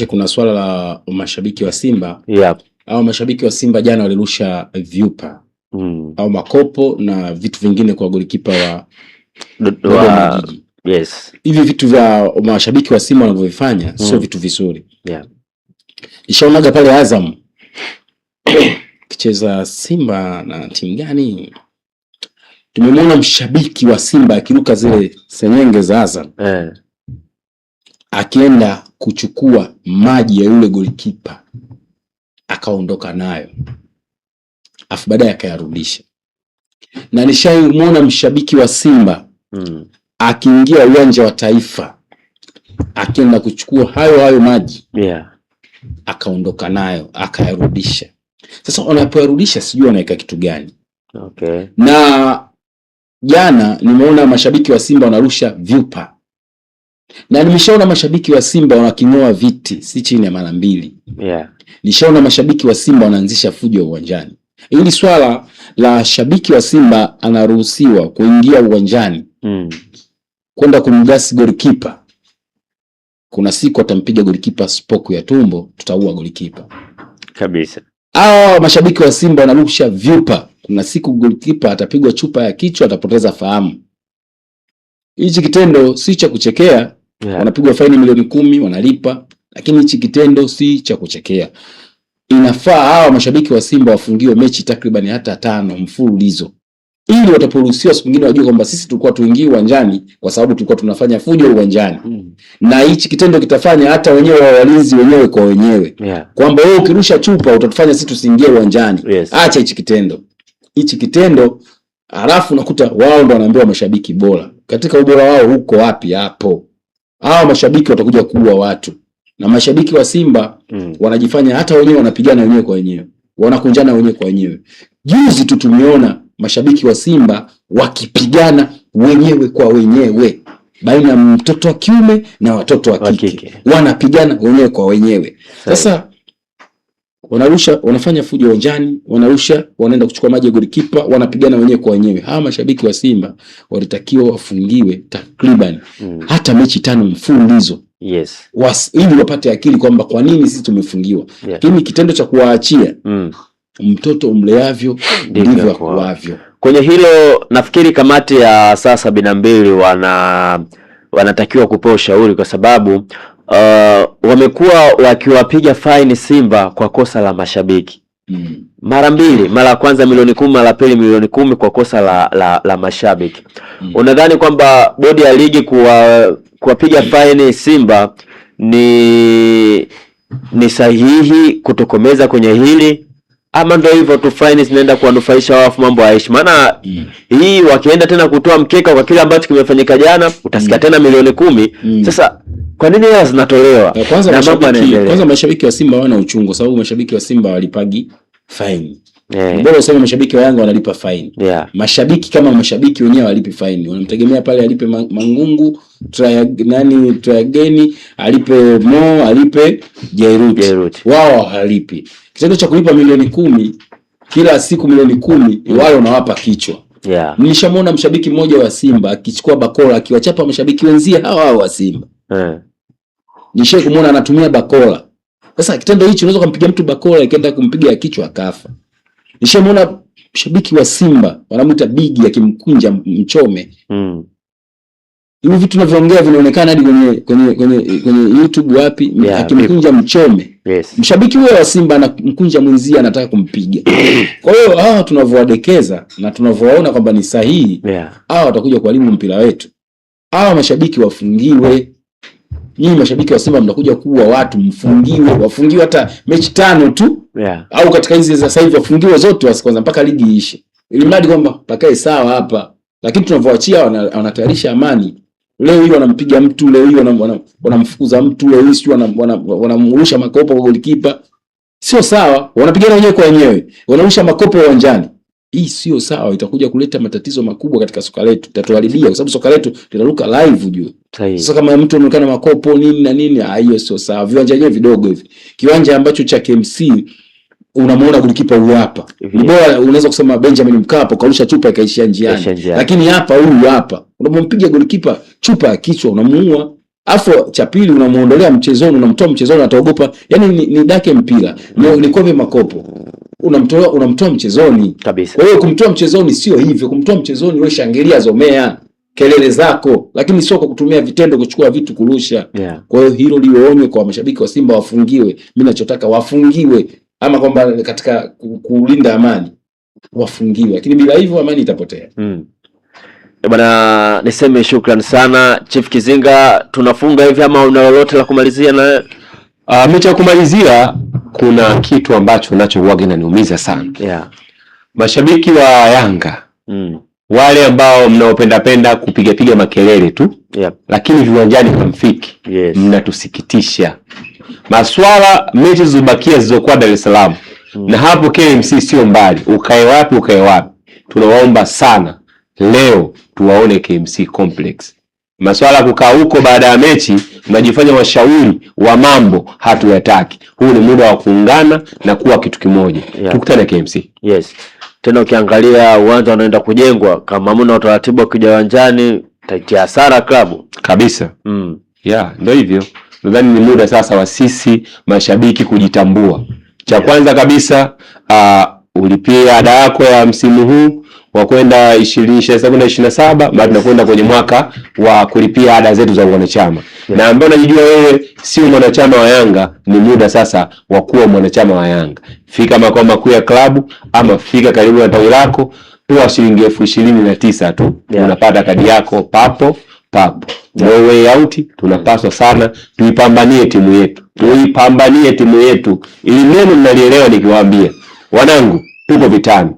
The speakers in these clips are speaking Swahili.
Kuna swala la mashabiki wa Simba. Yep. Au mashabiki wa Simba jana walirusha vyupa au makopo na vitu vingine kwa golikipa wa Dodoma Jiji. Yes. Hivi vitu vya mashabiki wa Simba wanavyofanya sio vitu vizuri. Yeah. Nishaonaga pale Azam kicheza Simba na timu gani? Tumemwona mshabiki wa Simba akiruka zile senyenge za Azam. Akienda kuchukua maji ya yule golikipa akaondoka nayo, afu baadaye akayarudisha. Na nishamuona mshabiki wa Simba akiingia uwanja wa Taifa akienda kuchukua hayo maji, akaondoka nayo akayarudisha. Sasa wanapoyarudisha sijui wanaweka kitu gani. Okay. Na jana nimeona mashabiki wa Simba wanarusha vyupa. Na nimeshaona mashabiki wa Simba wanakinoa viti si chini ya mara 2. Nishaona mashabiki wa Simba wanaanzisha fujo uwanjani. Hili swala la shabiki wa Simba anaruhusiwa kuingia uwanjani kwenda kumgasi golikipa. Kuna siku atampiga golikipa spoku ya tumbo, tutaua golikipa kabisa. Mashabiki wa Simba wanarusha vyupa. Kuna siku golikipa atapigwa chupa ya kichwa, atapoteza fahamu. Hichi kitendo si cha kuchekea. Wanapigwa faini milioni 10 wanalipa, lakini hichi kitendo si cha kuchekea. Inafaa hawa mashabiki wa Simba wafungiwe mechi takriban hata 5 mfululizo, ili wataporuhusiwa siku nyingine wajue kwamba sisi tulikuwa tuingie uwanjani kwa sababu tulikuwa tunafanya fujo uwanjani. Na hichi kitendo kitafanya hata wenyewe walinzi wenyewe kwa wenyewe, kwamba wewe ukirusha chupa utatufanya sisi tusiingie uwanjani. Acha hichi kitendo. Hichi kitendo halafu nakuta wao ndo wanaambiwa mashabiki bora. Katika ubora wao huko wapi hapo? Hawa mashabiki watakuja kuua watu. Na mashabiki wa Simba wanajifanya hata wenyewe wanapigana wenyewe kwa wenyewe. Wanakunjana wenyewe kwa wenyewe. Juzi tu tumeona mashabiki wa Simba wakipigana wenyewe kwa wenyewe. Baina ya mtoto wa kiume na watoto wa kike. Wanapigana wenyewe kwa wenyewe. Sasa wanafanya fujo uwanjani, wanaenda kuchukua maji ya golikipa, wanapigana wenyewe kwa wenyewe. Hawa mashabiki wa Simba walitakiwa wafungiwe takriban hata mechi 5 mfululizo. Ili wapate akili kwamba kwa nini sisi tumefungiwa. Lakini kitendo cha kuwaachia mtoto umleavyo ndivyo akuavyo. Kwenye hilo nafikiri kamati ya saa 72 wanatakiwa kupewa ushauri, kwa sababu wamekuwa wakiwapiga faini Simba kwa kosa la mashabiki mara 2. Mara ya kwanza milioni 10, mara ya pili milioni 10 kwa kosa la mashabiki. Unadhani kwamba bodi ya ligi kuwapiga faini Simba ni sahihi kutokomeza kwenye hili, ama ndio hivyo tu faini zinaenda kuwanufaisha wafu mambo haishi? Maana hii wakienda tena kutoa mkeka kwa kile ambacho kimefanyika jana, utasikia tena milioni 10. Sasa kwa nini hela zinatolewa? Kwanza mashabiki wa Simba wana uchungu, sababu mashabiki wa Simba walipagi faini. Bora useme mashabiki wa Yanga wanalipa faini. Mashabiki kama mashabiki wenyewe walipi faini. Wanamtegemea pale alipe Mangungu, Triageni, alipe Mo, alipe Jairuti. Wao halipi. Kitendo cha kulipa milioni 10 kila siku, milioni 10 wale unawapa kichwa. Nilishamuona mshabiki mmoja wa Simba akichukua bakola akiwachapa mashabiki wenzie hawa wa Simba. Nishawahi kumuona anatumia bakola. Sasa kitendo hicho unaweza kumpiga mtu bakola ikaenda kumpiga kichwa akafa. Nishamuona mshabiki wa Simba wanamuita Bigi akimkunja Mchome. Hivi vitu tunavyoongea vinaonekana hadi kwenye YouTube wapi, akimkunja Mchome. Mshabiki huyo wa Simba anamkunja mwenzie anataka kumpiga. Kwa hiyo hawa tunavyowadekeza na tunavyowaona kwamba ni sahihi, hawa watakuja kuharibu mpira wetu. Hawa mashabiki wafungiwe. Nyinyi mashabiki wa Simba mnakuja kuua watu, wafungiwe hata mechi 5 tu. Au katika hizi sasa hivi wafungiwe zote kwanza mpaka ligi iishe. Ili mradi kwamba pakae sawa hapa. Lakini tunavyoachia wanatayarisha amani. Leo hii wanampiga mtu, leo hii wanamfukuza mtu, leo hii wanamrusha makopo kwa golikipa. Sio sawa. Wanapigana wenyewe kwa wenyewe. Wanarusha makopo uwanjani. Hii sio sawa, itakuja kuleta matatizo makubwa katika soka letu. Itatuharibia kwa sababu soka letu linaruka live juu. Sasa kama mtu anaonekana makopo nini na nini, hiyo sio sawa. Viwanja wenyewe vidogo hivi. Kiwanja ambacho cha KMC unamuona golikipa huyu hapa. Ni bora unaweza kusema Benjamin Mkapa karusha chupa ikaishia njiani. Lakini hapa huyu hapa unapompiga golikipa chupa ya kichwa unamuua. Afu cha pili unamuondolea mchezoni, unamtoa mchezoni, ataogopa. Yani ni dake mpira. Ni kope makopo. Unamtoa mchezoni kabisa. Kwa hiyo kumtoa mchezoni sio hivyo. Kumtoa mchezoni wewe shangilia, zomea kelele zako, lakini sio kwa kutumia vitendo, kuchukua vitu kurusha. Kwa hiyo hilo liwe onyo kwa mashabiki wa Simba, wafungiwe. Mimi ninachotaka wafungiwe, ama kwamba katika kulinda amani wafungiwe, lakini bila hivyo amani itapotea. Bwana, niseme shukrani sana Chief Kizinga. Tunafunga hivi ama una lolote la kumalizia na mecha ya kumalizia? Kuna kitu ambacho nacho huaga inaniumiza sana. Mashabiki wa Yanga wale ambao mnaopenda kupiga makelele tu, lakini viwanjani hamfiki. Mnatusikitisha. Maswala mechi zibakia zilizokuwa Dar es Salaam na hapo KMC sio mbali, ukae wapi tunawaomba sana leo tuwaone KMC Complex. Maswala kukaa huko baada ya mechi mnajifanya washauri wa mambo, hatuyataki. Huu ni muda wa kuungana na kuwa kitu kimoja. Tukutane KMC. Tena ukiangalia uwanja unaenda kujengwa, kama hamna utaratibu wa kuja uwanjani taitia hasara klabu kabisa. Ndio hivyo. Nadhani ni muda sasa wa sisi mashabiki kujitambua. Cha kwanza kabisa ulipia ada yako ya msimu huu wa kwenda 2027, baada tunakwenda kwenye mwaka wa kulipia ada zetu za wanachama. Na ambao unajijua wewe sio mwanachama wa Yanga, ni muda sasa wa kuwa mwanachama wa Yanga. Fika makao makuu ya klabu ama fika karibu na tawi lako, toa shilingi 29,000 tu. Unapata kadi yako papo. No way out. Tunapaswa sana tuipambanie timu yetu. Ili neno mnalielewa nikiwaambia. Wanangu, tuko vitani.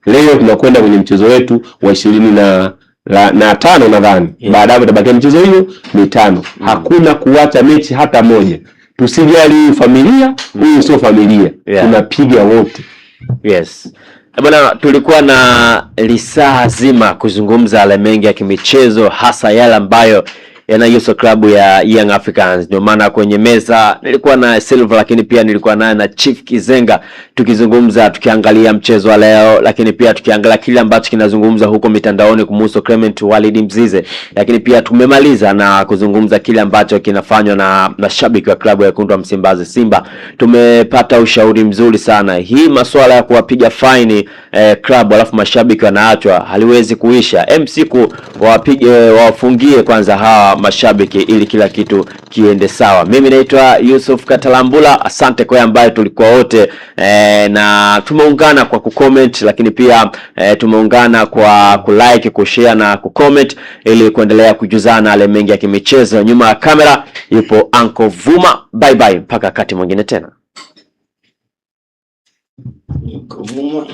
Leo tunakwenda kwenye mchezo wetu wa 25 nadhani. Baadaye tabaki mchezo hiyo mitano. Hakuna kuacha mechi hata moja. Tusijali familia, huyu sio familia. Tunapiga wote. Bwana, tulikuwa na lisaa zima kuzungumza yale mengi ya kimichezo, hasa yale ambayo yanahusu klabu ya Young Africans. Ndio maana kwenye meza nilikuwa na Silva, lakini pia nilikuwa na Chief Kizenga, tukizungumza, tukiangalia mchezo wa leo, lakini pia tukiangalia kile ambacho kinazungumza huko mitandaoni kumhusu Clement Walid Mzize, lakini pia tumemaliza na kuzungumza kile ambacho kinafanywa na mashabiki wa klabu ya Wekundu wa Msimbazi Simba. Tumepata ushauri mzuri sana. Hii masuala ya kuwapiga faini klabu alafu mashabiki wanaachwa haliwezi kuisha. MCku wafungie kwanza hawa mashabiki ili kila kitu kiende sawa. Mimi naitwa Yusuf Katalambula. Asante kwa ambaye tulikuwa wote na tumeungana kwa kucomment, lakini pia tumeungana kwa kulike, kushare na kucomment ili kuendelea kujuzana yale mengi ya kimichezo. Nyuma ya kamera yupo Uncle Vuma. Bye bye mpaka wakati mwingine tena. Uncle Vuma.